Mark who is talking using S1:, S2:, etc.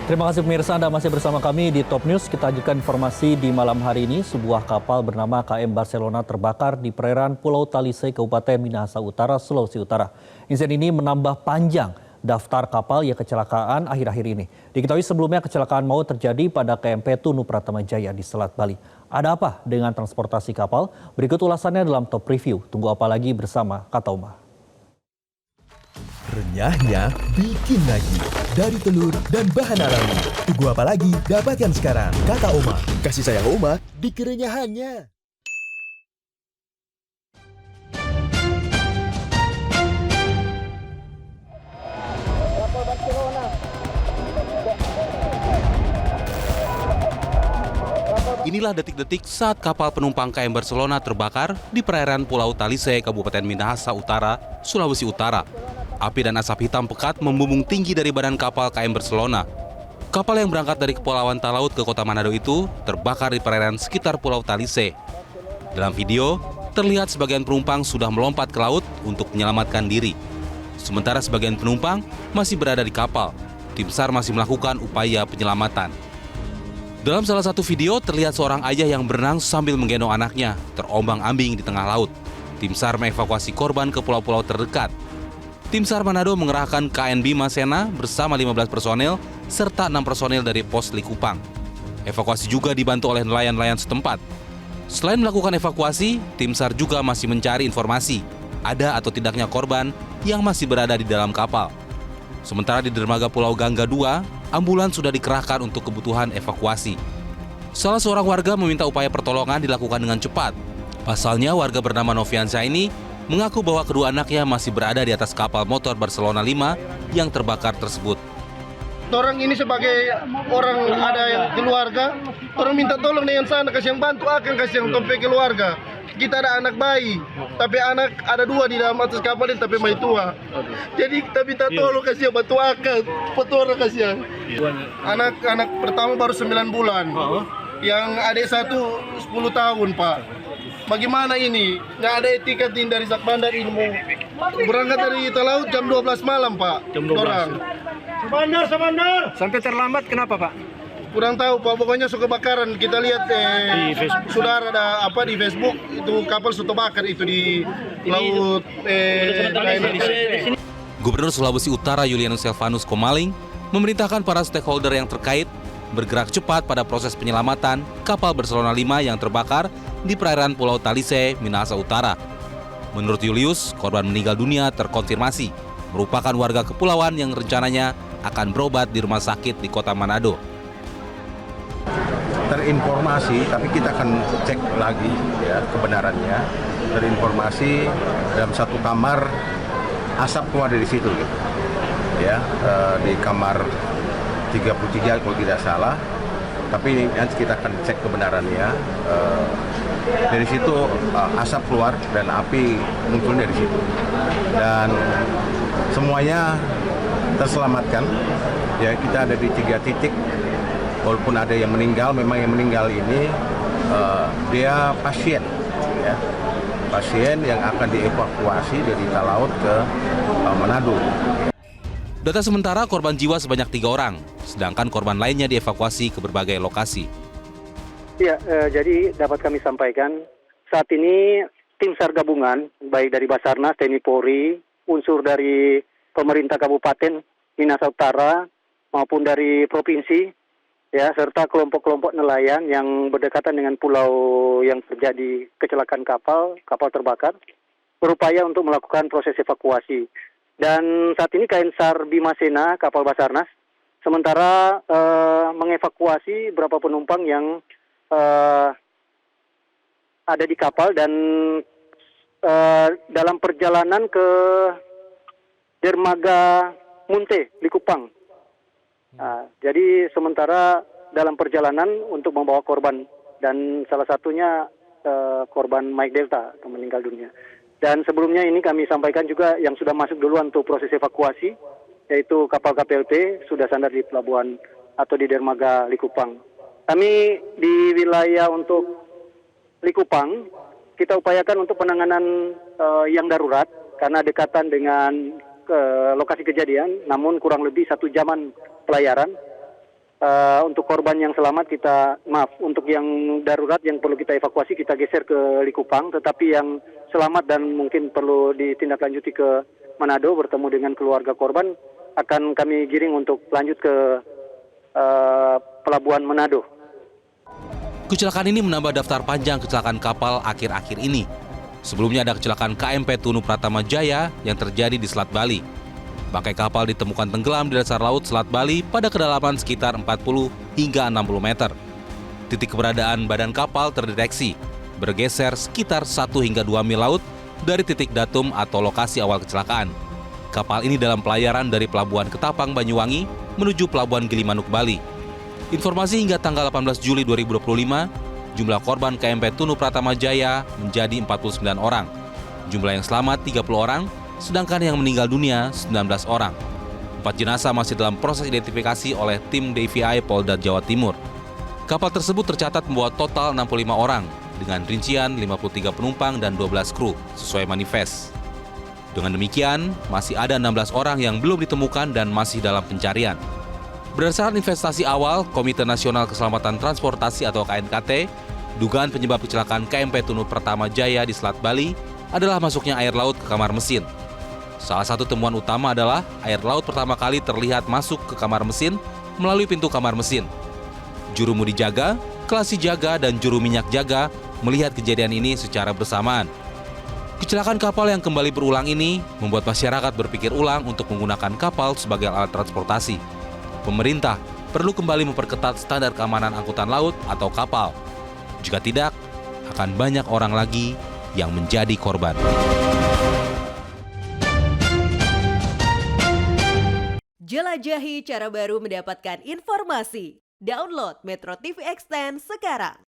S1: Terima kasih pemirsa, Anda masih bersama kami di Top News. Kita lanjutkan informasi di malam hari ini. Sebuah kapal bernama KM Barcelona terbakar di perairan Pulau Talise, Kabupaten Minahasa Utara, Sulawesi Utara. Insiden ini menambah panjang daftar kapal yang kecelakaan akhir-akhir ini. Diketahui sebelumnya kecelakaan maut terjadi pada KM Petunu Pratama Jaya di Selat Bali. Ada apa dengan transportasi kapal? Berikut ulasannya dalam Top Review. Tunggu apa lagi bersama Kata Uma.
S2: Renyahnya bikin lagi dari telur dan bahan alami. Tunggu apa lagi? Dapatkan sekarang. Kata Oma. Kasih sayang Oma di kerenyahannya.
S3: Inilah detik-detik saat kapal penumpang KM Barcelona terbakar di perairan Pulau Talise, Kabupaten Minahasa Utara, Sulawesi Utara. Api dan asap hitam pekat membumbung tinggi dari badan kapal KM Barcelona. Kapal yang berangkat dari Kepulauan Talaut ke Kota Manado itu terbakar di perairan sekitar Pulau Talise. Dalam video, terlihat sebagian penumpang sudah melompat ke laut untuk menyelamatkan diri. Sementara sebagian penumpang masih berada di kapal. Tim SAR masih melakukan upaya penyelamatan. Dalam salah satu video, terlihat seorang ayah yang berenang sambil menggendong anaknya, terombang-ambing di tengah laut. Tim SAR mengevakuasi korban ke pulau-pulau terdekat. Tim SAR Manado mengerahkan KN Bima Sena bersama 15 personel serta 6 personel dari pos Likupang. Evakuasi juga dibantu oleh nelayan-nelayan setempat. Selain melakukan evakuasi, tim SAR juga masih mencari informasi ada atau tidaknya korban yang masih berada di dalam kapal. Sementara di dermaga Pulau Gangga 2, ambulans sudah dikerahkan untuk kebutuhan evakuasi. Salah seorang warga meminta upaya pertolongan dilakukan dengan cepat. Pasalnya, warga bernama Noviansyah ini mengaku bahwa kedua anaknya masih berada di atas kapal motor Barcelona 5 yang terbakar tersebut.
S4: Orang ini sebagai orang ada yang keluarga, orang minta tolong dengan sana, kasih yang bantu akan kasih yang tompe keluarga. Kita ada anak bayi, tapi anak ada 2 di dalam atas kapal ini, tapi bayi tua. Jadi kita minta tolong kasih yang bantu akan, orang kasih yang. Anak pertama baru 9 bulan, yang adik 1 10 tahun Pak. Bagaimana ini? Nggak ada etiket ini dari Sak Bandar ini mau berangkat dari Talaut jam 12 malam Pak. Jam 12. Sabandar.
S5: Sampai terlambat kenapa Pak?
S4: Kurang tahu Pak, pokoknya suka kebakaran. Kita lihat sudah ada apa di Facebook, itu kapal sudah bakar itu di laut
S3: Gubernur Sulawesi Utara Julianus Silvanus Komaling memerintahkan para stakeholder yang terkait bergerak cepat pada proses penyelamatan kapal Barcelona 5 yang terbakar di perairan Pulau Talise, Minahasa Utara. Menurut Julius, korban meninggal dunia terkonfirmasi merupakan warga kepulauan yang rencananya akan berobat di rumah sakit di Kota Manado.
S6: Terinformasi, tapi kita akan cek lagi ya kebenarannya. Terinformasi dalam satu kamar asap keluar dari situ gitu. Ya, di kamar 33 kalau tidak salah. Tapi nanti kita akan cek kebenarannya. Dari situ asap keluar dan api muncul dari situ. Dan semuanya terselamatkan. Ya, kita ada di 3 titik. Walaupun ada yang meninggal, memang yang meninggal ini dia pasien, ya. Pasien yang akan dievakuasi dari Talaut ke Manado.
S3: Data sementara korban jiwa sebanyak 3 orang, sedangkan korban lainnya dievakuasi ke berbagai lokasi.
S5: Ya, jadi dapat kami sampaikan saat ini tim SAR gabungan baik dari Basarnas, TNI Polri, unsur dari pemerintah Kabupaten Minahasa Utara maupun dari provinsi, ya, serta kelompok-kelompok nelayan yang berdekatan dengan pulau yang terjadi kecelakaan kapal terbakar, berupaya untuk melakukan proses evakuasi. Dan saat ini KN SAR Bima Sena, kapal Basarnas, sementara mengevakuasi beberapa penumpang yang ada di kapal dan dalam perjalanan ke dermaga Munte, Likupang. Jadi sementara dalam perjalanan untuk membawa korban dan salah satunya korban Mike Delta yang meninggal dunia. Dan sebelumnya ini kami sampaikan juga yang sudah masuk duluan untuk proses evakuasi, yaitu kapal KPLP sudah sandar di pelabuhan atau di dermaga Likupang. Kami di wilayah untuk Likupang kita upayakan untuk penanganan yang darurat karena dekatan dengan lokasi kejadian, namun kurang lebih 1 jaman pelayaran. Untuk korban yang selamat untuk yang darurat yang perlu kita evakuasi kita geser ke Likupang, tetapi yang selamat dan mungkin perlu ditindaklanjuti ke Manado bertemu dengan keluarga korban akan kami giring untuk lanjut ke Pelabuhan Manado.
S3: Kecelakaan ini menambah daftar panjang kecelakaan kapal akhir-akhir ini. Sebelumnya ada kecelakaan KMP Tunu Pratama Jaya yang terjadi di Selat Bali. Bangkai kapal ditemukan tenggelam di dasar laut Selat Bali pada kedalaman sekitar 40 hingga 60 meter. Titik keberadaan badan kapal terdeteksi bergeser sekitar 1 hingga 2 mil laut dari titik datum atau lokasi awal kecelakaan. Kapal ini dalam pelayaran dari Pelabuhan Ketapang, Banyuwangi menuju Pelabuhan Gilimanuk, Bali. Informasi hingga tanggal 18 Juli 2025, jumlah korban KMP Tunu Pratama Jaya menjadi 49 orang. Jumlah yang selamat 30 orang, sedangkan yang meninggal dunia 19 orang. 4 jenazah masih dalam proses identifikasi oleh tim DVI Polda Jawa Timur. Kapal tersebut tercatat membawa total 65 orang dengan rincian 53 penumpang dan 12 kru sesuai manifest. Dengan demikian, masih ada 16 orang yang belum ditemukan dan masih dalam pencarian. Berdasarkan investasi awal Komite Nasional Keselamatan Transportasi atau KNKT, dugaan penyebab kecelakaan KMP Tunu Pratama Jaya di Selat Bali adalah masuknya air laut ke kamar mesin. Salah satu temuan utama adalah air laut pertama kali terlihat masuk ke kamar mesin melalui pintu kamar mesin. Juru mudi jaga, kelasi jaga, dan juru minyak jaga melihat kejadian ini secara bersamaan. Kecelakaan kapal yang kembali berulang ini membuat masyarakat berpikir ulang untuk menggunakan kapal sebagai alat transportasi. Pemerintah perlu kembali memperketat standar keamanan angkutan laut atau kapal. Jika tidak, akan banyak orang lagi yang menjadi korban.
S7: Jelajahi cara baru mendapatkan informasi. Download Metro TV Extend sekarang.